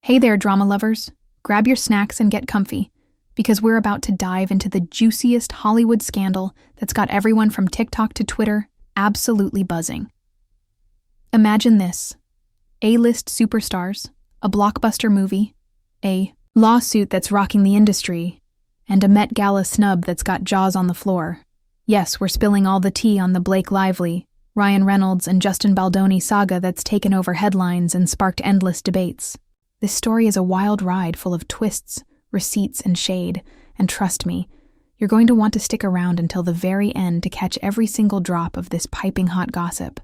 Hey there, drama lovers. Grab your snacks and get comfy, because we're about to dive into the juiciest Hollywood scandal that's got everyone from TikTok to Twitter absolutely buzzing. Imagine this: A-list superstars, a blockbuster movie, a lawsuit that's rocking the industry, and a Met Gala snub that's got jaws on the floor. Yes, we're spilling all the tea on the Blake Lively, Ryan Reynolds, and Justin Baldoni saga that's taken over headlines and sparked endless debates. This story is a wild ride full of twists, receipts, and shade, and trust me, you're going to want to stick around until the very end to catch every single drop of this piping hot gossip.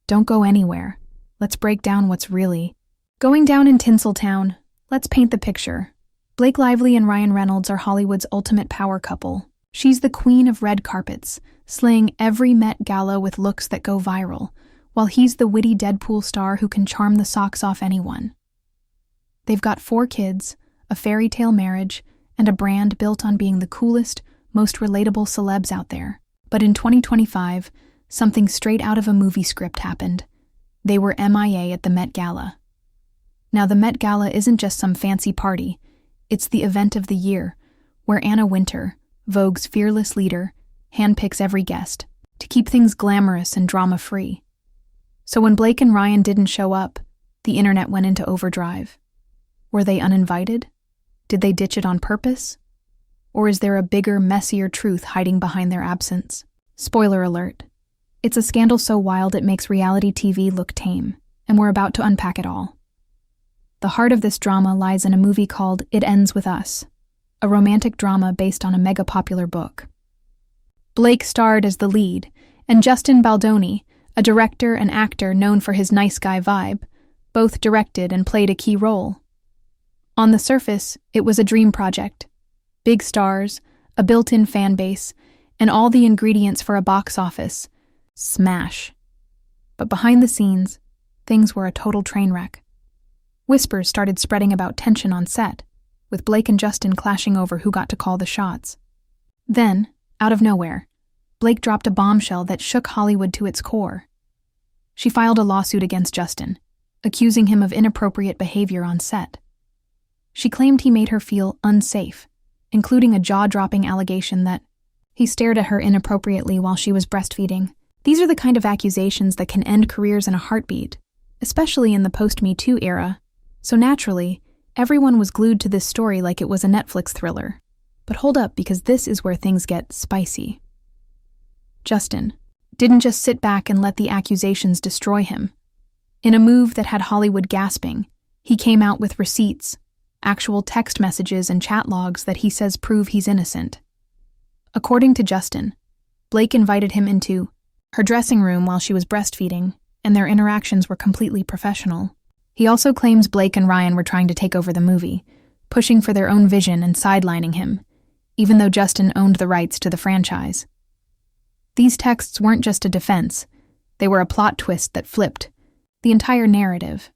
Don't go anywhere. Let's break down what's really going down in Tinseltown. Let's paint the picture. Blake Lively and Ryan Reynolds are Hollywood's ultimate power couple. She's the queen of red carpets, slaying every Met Gala with looks that go viral, while he's the witty Deadpool star who can charm the socks off anyone. They've got 4 kids, a fairy tale marriage, and a brand built on being the coolest, most relatable celebs out there. But in 2025, something straight out of a movie script happened. They were MIA at the Met Gala. Now, the Met Gala isn't just some fancy party. It's the event of the year, where Anna Wintour, Vogue's fearless leader, handpicks every guest to keep things glamorous and drama-free. So when Blake and Ryan didn't show up, the internet went into overdrive. Were they uninvited? Did they ditch it on purpose? Or is there a bigger, messier truth hiding behind their absence? Spoiler alert. It's a scandal so wild it makes reality TV look tame, and we're about to unpack it all. The heart of this drama lies in a movie called It Ends With Us, a romantic drama based on a mega-popular book. Blake starred as the lead, and Justin Baldoni, a director and actor known for his nice guy vibe, both directed and played a key role. On the surface, it was a dream project. Big stars, a built-in fan base, and all the ingredients for a box office smash. But behind the scenes, things were a total train wreck. Whispers started spreading about tension on set, with Blake and Justin clashing over who got to call the shots. Then, out of nowhere, Blake dropped a bombshell that shook Hollywood to its core. She filed a lawsuit against Justin, accusing him of inappropriate behavior on set. She claimed he made her feel unsafe, including a jaw-dropping allegation that he stared at her inappropriately while she was breastfeeding. These are the kind of accusations that can end careers in a heartbeat, especially in the post-Me Too era. So naturally, everyone was glued to this story like it was a Netflix thriller. But hold up, because this is where things get spicy. Justin didn't just sit back and let the accusations destroy him. In a move that had Hollywood gasping, he came out with receipts, actual text messages and chat logs that he says prove he's innocent. According to Justin, Blake invited him into her dressing room while she was breastfeeding, and their interactions were completely professional. He also claims Blake and Ryan were trying to take over the movie, pushing for their own vision and sidelining him, even though Justin owned the rights to the franchise. These texts weren't just a defense, they were a plot twist that flipped the entire narrative.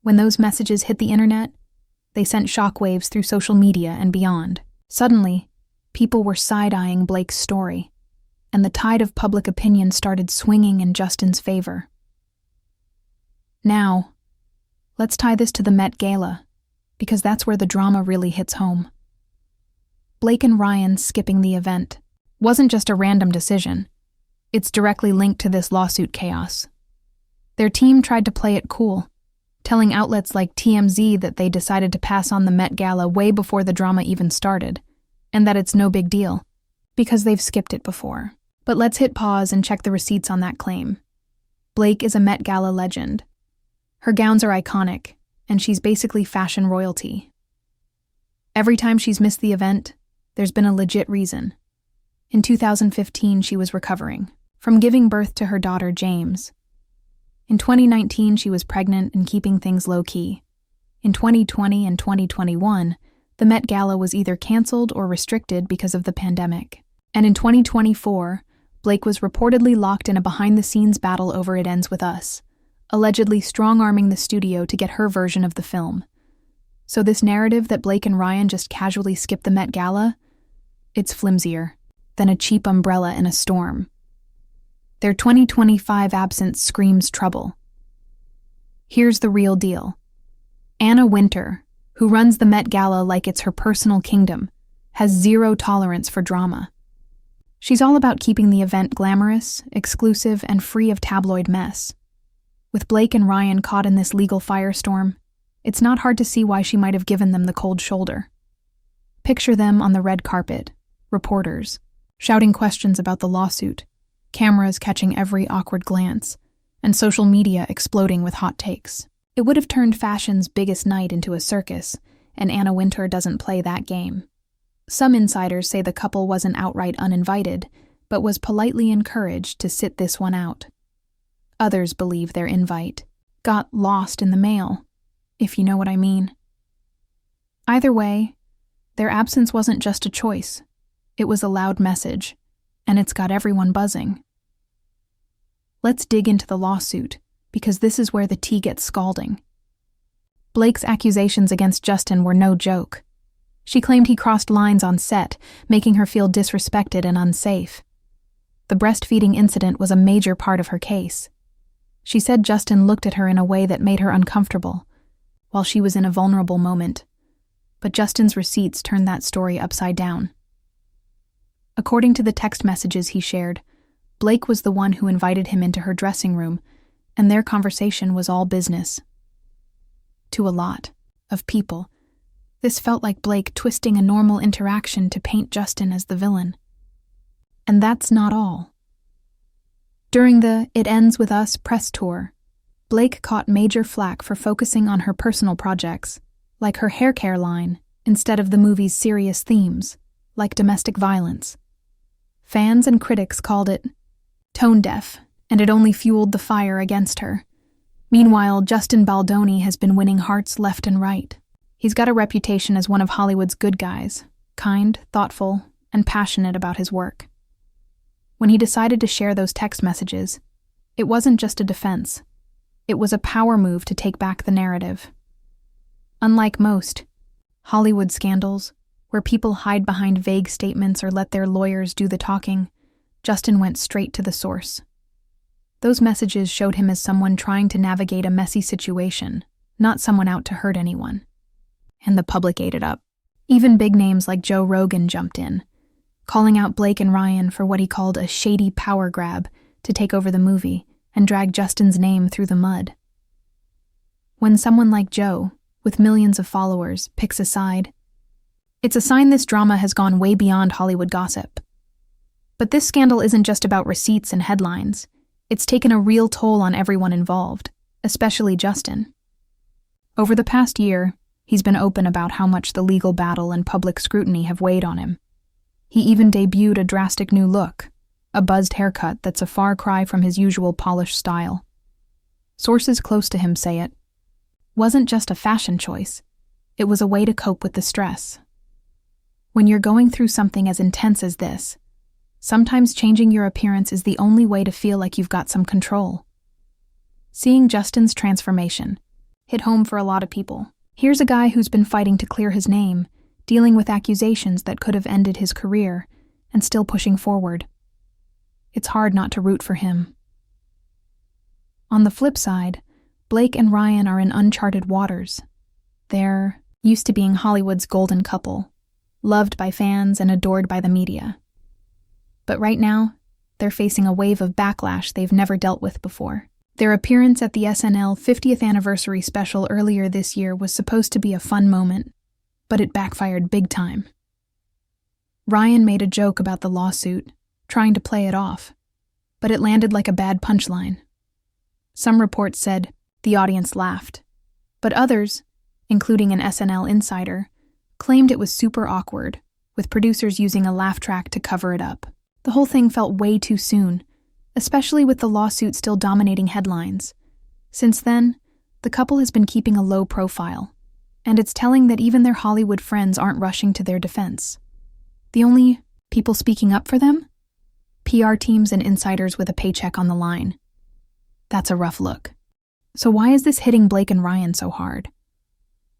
When those messages hit the internet, they sent shockwaves through social media and beyond. Suddenly, people were side-eyeing Blake's story, and the tide of public opinion started swinging in Justin's favor. Now, let's tie this to the Met Gala, because that's where the drama really hits home. Blake and Ryan skipping the event wasn't just a random decision. It's directly linked to this lawsuit chaos. Their team tried to play it cool, telling outlets like TMZ that they decided to pass on the Met Gala way before the drama even started, and that it's no big deal, because they've skipped it before. But let's hit pause and check the receipts on that claim. Blake is a Met Gala legend. Her gowns are iconic, and she's basically fashion royalty. Every time she's missed the event, there's been a legit reason. In 2015, she was recovering from giving birth to her daughter, James. In 2019, she was pregnant and keeping things low-key. In 2020 and 2021, the Met Gala was either canceled or restricted because of the pandemic. And in 2024, Blake was reportedly locked in a behind-the-scenes battle over It Ends With Us, allegedly strong-arming the studio to get her version of the film. So this narrative that Blake and Ryan just casually skipped the Met Gala, it's flimsier than a cheap umbrella in a storm. Their 2025 absence screams trouble. Here's the real deal. Anna Wintour, who runs the Met Gala like it's her personal kingdom, has zero tolerance for drama. She's all about keeping the event glamorous, exclusive, and free of tabloid mess. With Blake and Ryan caught in this legal firestorm, it's not hard to see why she might have given them the cold shoulder. Picture them on the red carpet, reporters, shouting questions about the lawsuit, cameras catching every awkward glance, and social media exploding with hot takes. It would have turned fashion's biggest night into a circus, and Anna Wintour doesn't play that game. Some insiders say the couple wasn't outright uninvited, but was politely encouraged to sit this one out. Others believe their invite got lost in the mail, if you know what I mean. Either way, their absence wasn't just a choice. It was a loud message, and it's got everyone buzzing. Let's dig into the lawsuit, because this is where the tea gets scalding. Blake's accusations against Justin were no joke. She claimed he crossed lines on set, making her feel disrespected and unsafe. The breastfeeding incident was a major part of her case. She said Justin looked at her in a way that made her uncomfortable, while she was in a vulnerable moment. But Justin's receipts turned that story upside down. According to the text messages he shared, Blake was the one who invited him into her dressing room, and their conversation was all business. To a lot of people, this felt like Blake twisting a normal interaction to paint Justin as the villain. And that's not all. During the It Ends With Us press tour, Blake caught major flack for focusing on her personal projects, like her hair care line, instead of the movie's serious themes, like domestic violence. Fans and critics called it tone-deaf, and it only fueled the fire against her. Meanwhile, Justin Baldoni has been winning hearts left and right. He's got a reputation as one of Hollywood's good guys, kind, thoughtful, and passionate about his work. When he decided to share those text messages, it wasn't just a defense. It was a power move to take back the narrative. Unlike most Hollywood scandals, where people hide behind vague statements or let their lawyers do the talking, Justin went straight to the source. Those messages showed him as someone trying to navigate a messy situation, not someone out to hurt anyone. And the public ate it up. Even big names like Joe Rogan jumped in, calling out Blake and Ryan for what he called a shady power grab to take over the movie and drag Justin's name through the mud. When someone like Joe, with millions of followers, picks a side, it's a sign this drama has gone way beyond Hollywood gossip. But this scandal isn't just about receipts and headlines. It's taken a real toll on everyone involved, especially Justin. Over the past year, he's been open about how much the legal battle and public scrutiny have weighed on him. He even debuted a drastic new look, a buzzed haircut that's a far cry from his usual polished style. Sources close to him say it wasn't just a fashion choice, it was a way to cope with the stress. When you're going through something as intense as this, sometimes changing your appearance is the only way to feel like you've got some control. Seeing Justin's transformation hit home for a lot of people. Here's a guy who's been fighting to clear his name, dealing with accusations that could have ended his career, and still pushing forward. It's hard not to root for him. On the flip side, Blake and Ryan are in uncharted waters. They're used to being Hollywood's golden couple, loved by fans and adored by the media. But right now, they're facing a wave of backlash they've never dealt with before. Their appearance at the SNL 50th anniversary special earlier this year was supposed to be a fun moment, but it backfired big time. Ryan made a joke about the lawsuit, trying to play it off, but it landed like a bad punchline. Some reports said the audience laughed, but others, including an SNL insider, claimed it was super awkward, with producers using a laugh track to cover it up. The whole thing felt way too soon, especially with the lawsuit still dominating headlines. Since then, the couple has been keeping a low profile, and it's telling that even their Hollywood friends aren't rushing to their defense. The only people speaking up for them? PR teams and insiders with a paycheck on the line. That's a rough look. So why is this hitting Blake and Ryan so hard?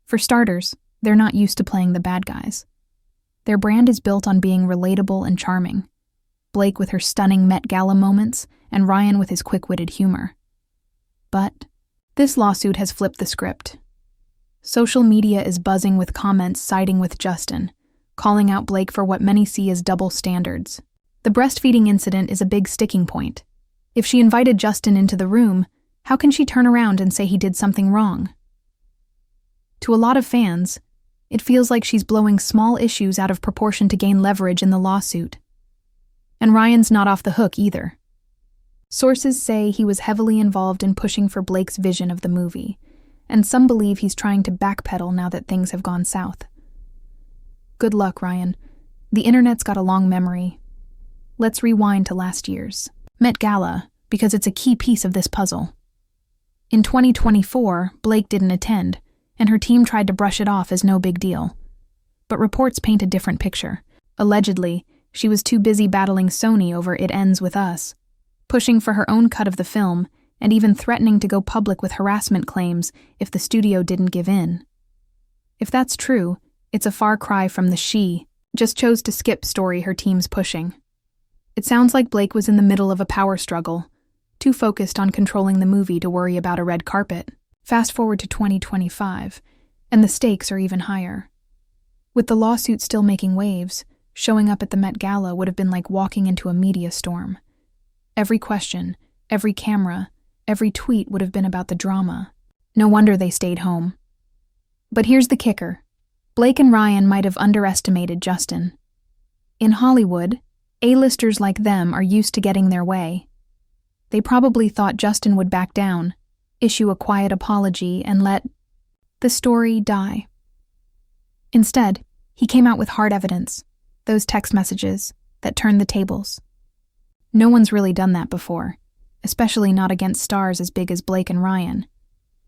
For starters, they're not used to playing the bad guys. Their brand is built on being relatable and charming. Blake with her stunning Met Gala moments, and Ryan with his quick-witted humor. But this lawsuit has flipped the script. Social media is buzzing with comments siding with Justin, calling out Blake for what many see as double standards. The breastfeeding incident is a big sticking point. If she invited Justin into the room, how can she turn around and say he did something wrong? To a lot of fans, it feels like she's blowing small issues out of proportion to gain leverage in the lawsuit. And Ryan's not off the hook either. Sources say he was heavily involved in pushing for Blake's vision of the movie, and some believe he's trying to backpedal now that things have gone south. Good luck, Ryan. The internet's got a long memory. Let's rewind to last year's Met Gala, because it's a key piece of this puzzle. In 2024, Blake didn't attend, and her team tried to brush it off as no big deal. But reports paint a different picture. Allegedly, she was too busy battling Sony over It Ends With Us, pushing for her own cut of the film, and even threatening to go public with harassment claims if the studio didn't give in. If that's true, it's a far cry from the she just chose to skip story her team's pushing. It sounds like Blake was in the middle of a power struggle, too focused on controlling the movie to worry about a red carpet. Fast forward to 2025, and the stakes are even higher. With the lawsuit still making waves, showing up at the Met Gala would have been like walking into a media storm. Every question, every camera, every tweet would have been about the drama. No wonder they stayed home. But here's the kicker. Blake and Ryan might have underestimated Justin. In Hollywood, A-listers like them are used to getting their way. They probably thought Justin would back down, issue a quiet apology, and let the story die. Instead, he came out with hard evidence, those text messages that turned the tables. No one's really done that before, especially not against stars as big as Blake and Ryan.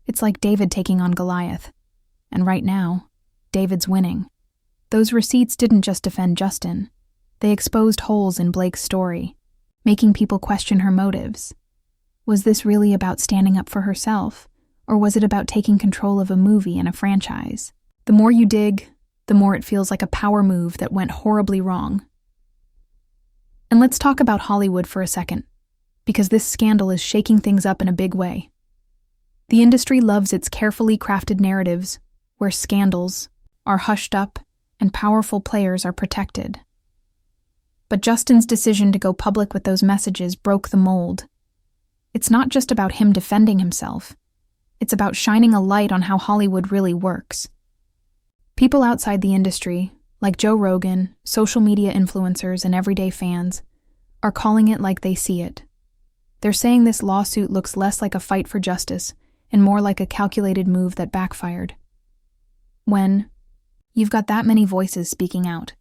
It's like David taking on Goliath. And right now, David's winning. Those receipts didn't just defend Justin. They exposed holes in Blake's story, making people question her motives. Was this really about standing up for herself, or was it about taking control of a movie and a franchise? The more you dig, the more it feels like a power move that went horribly wrong. And let's talk about Hollywood for a second, because this scandal is shaking things up in a big way. The industry loves its carefully crafted narratives, where scandals are hushed up and powerful players are protected. But Justin's decision to go public with those messages broke the mold. It's not just about him defending himself. It's about shining a light on how Hollywood really works. People outside the industry, like Joe Rogan, social media influencers, and everyday fans, are calling it like they see it. They're saying this lawsuit looks less like a fight for justice and more like a calculated move that backfired. When you've got that many voices speaking out,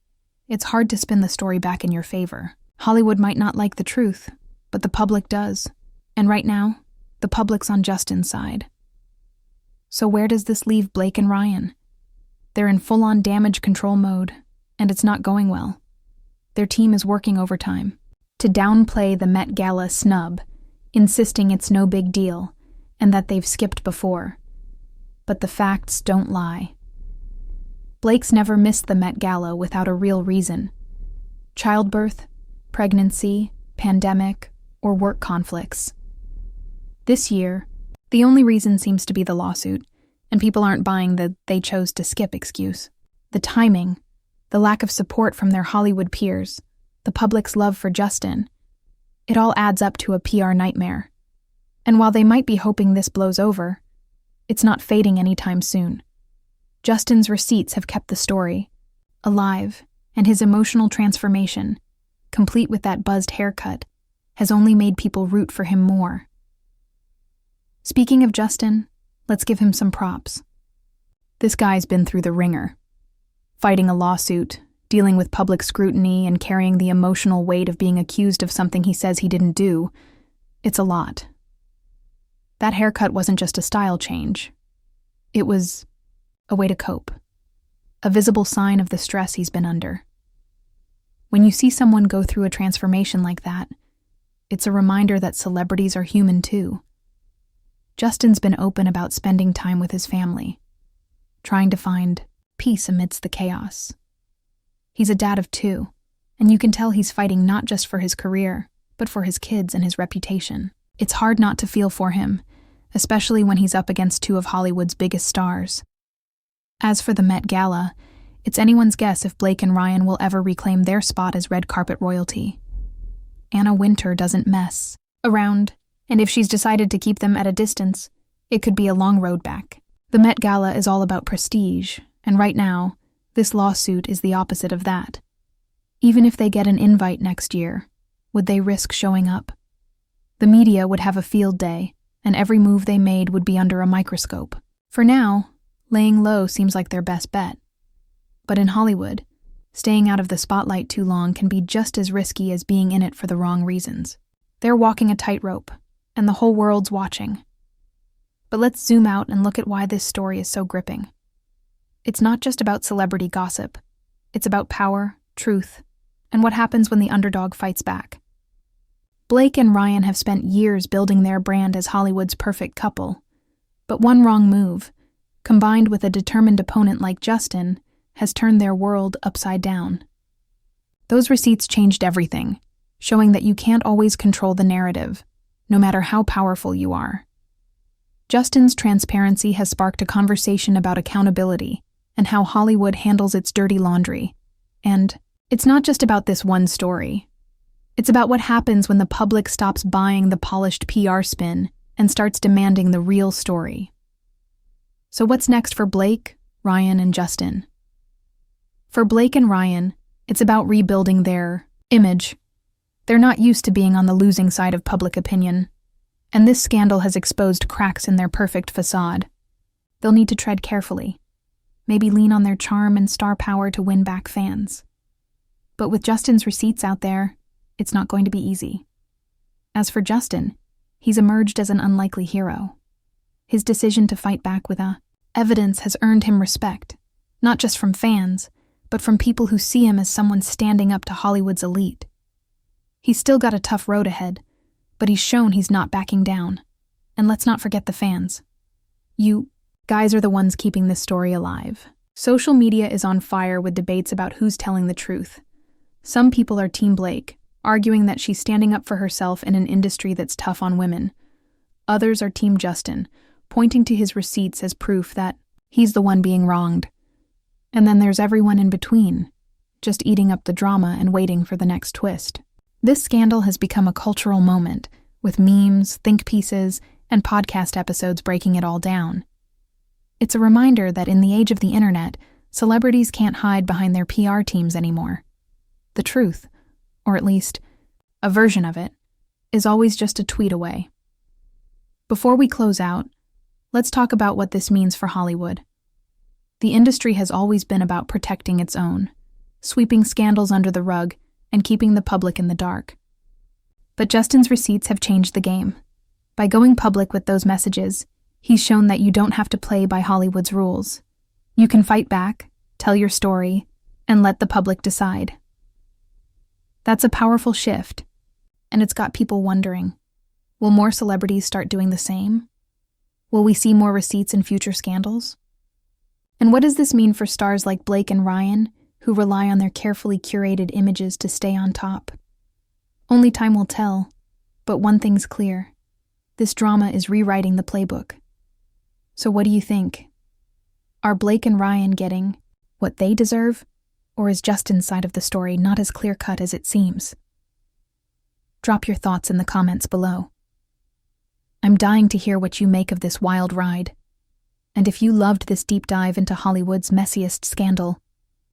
it's hard to spin the story back in your favor. Hollywood might not like the truth, but the public does. And right now, the public's on Justin's side. So where does this leave Blake and Ryan? They're in full-on damage control mode, and it's not going well. Their team is working overtime to downplay the Met Gala snub, insisting it's no big deal and that they've skipped before. But the facts don't lie. Blake's never missed the Met Gala without a real reason. Childbirth, pregnancy, pandemic, or work conflicts. This year, the only reason seems to be the lawsuit, and people aren't buying the "they chose to skip" excuse. The timing, the lack of support from their Hollywood peers, the public's love for Justin, it all adds up to a PR nightmare. And while they might be hoping this blows over, it's not fading anytime soon. Justin's receipts have kept the story alive, and his emotional transformation, complete with that buzzed haircut, has only made people root for him more. Speaking of Justin, let's give him some props. This guy's been through the ringer. Fighting a lawsuit, dealing with public scrutiny, and carrying the emotional weight of being accused of something he says he didn't do. It's a lot. That haircut wasn't just a style change. It was a way to cope. A visible sign of the stress he's been under. When you see someone go through a transformation like that, it's a reminder that celebrities are human too. Justin's been open about spending time with his family, trying to find peace amidst the chaos. He's a dad of 2, and you can tell he's fighting not just for his career, but for his kids and his reputation. It's hard not to feel for him, especially when he's up against 2 of Hollywood's biggest stars. As for the Met Gala, it's anyone's guess if Blake and Ryan will ever reclaim their spot as red carpet royalty. Anna Wintour doesn't mess around, and if she's decided to keep them at a distance, it could be a long road back. The Met Gala is all about prestige, and right now, this lawsuit is the opposite of that. Even if they get an invite next year, would they risk showing up? The media would have a field day, and every move they made would be under a microscope. For now, laying low seems like their best bet. But in Hollywood, staying out of the spotlight too long can be just as risky as being in it for the wrong reasons. They're walking a tightrope, and the whole world's watching. But let's zoom out and look at why this story is so gripping. It's not just about celebrity gossip. It's about power, truth, and what happens when the underdog fights back. Blake and Ryan have spent years building their brand as Hollywood's perfect couple, but one wrong move, combined with a determined opponent like Justin, has turned their world upside down. Those receipts changed everything, showing that you can't always control the narrative, no matter how powerful you are. Justin's transparency has sparked a conversation about accountability and how Hollywood handles its dirty laundry. And it's not just about this one story. It's about what happens when the public stops buying the polished PR spin and starts demanding the real story. So what's next for Blake, Ryan, and Justin? For Blake and Ryan, it's about rebuilding their image. They're not used to being on the losing side of public opinion, and this scandal has exposed cracks in their perfect facade. They'll need to tread carefully, maybe lean on their charm and star power to win back fans. But with Justin's receipts out there, it's not going to be easy. As for Justin, he's emerged as an unlikely hero. His decision to fight back with evidence has earned him respect, not just from fans, but from people who see him as someone standing up to Hollywood's elite. He's still got a tough road ahead, but he's shown he's not backing down. And let's not forget the fans. You guys are the ones keeping this story alive. Social media is on fire with debates about who's telling the truth. Some people are Team Blake, arguing that she's standing up for herself in an industry that's tough on women. Others are Team Justin, pointing to his receipts as proof that he's the one being wronged. And then there's everyone in between, just eating up the drama and waiting for the next twist. This scandal has become a cultural moment, with memes, think pieces, and podcast episodes breaking it all down. It's a reminder that in the age of the internet, celebrities can't hide behind their PR teams anymore. The truth, or at least a version of it, is always just a tweet away. Before we close out, let's talk about what this means for Hollywood. The industry has always been about protecting its own, sweeping scandals under the rug, and keeping the public in the dark. But Justin's receipts have changed the game. By going public with those messages, he's shown that you don't have to play by Hollywood's rules. You can fight back, tell your story, and let the public decide. That's a powerful shift, and it's got people wondering, will more celebrities start doing the same? Will we see more receipts in future scandals? And what does this mean for stars like Blake and Ryan, who rely on their carefully curated images to stay on top? Only time will tell, but one thing's clear. This drama is rewriting the playbook. So what do you think? Are Blake and Ryan getting what they deserve, or is Justin's side of the story not as clear-cut as it seems? Drop your thoughts in the comments below. I'm dying to hear what you make of this wild ride. And if you loved this deep dive into Hollywood's messiest scandal,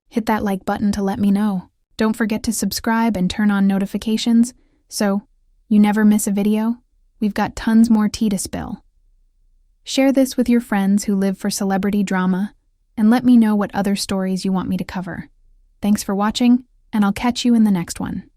hit that like button to let me know. Don't forget to subscribe and turn on notifications so you never miss a video. We've got tons more tea to spill. Share this with your friends who live for celebrity drama, and let me know what other stories you want me to cover. Thanks for watching, and I'll catch you in the next one.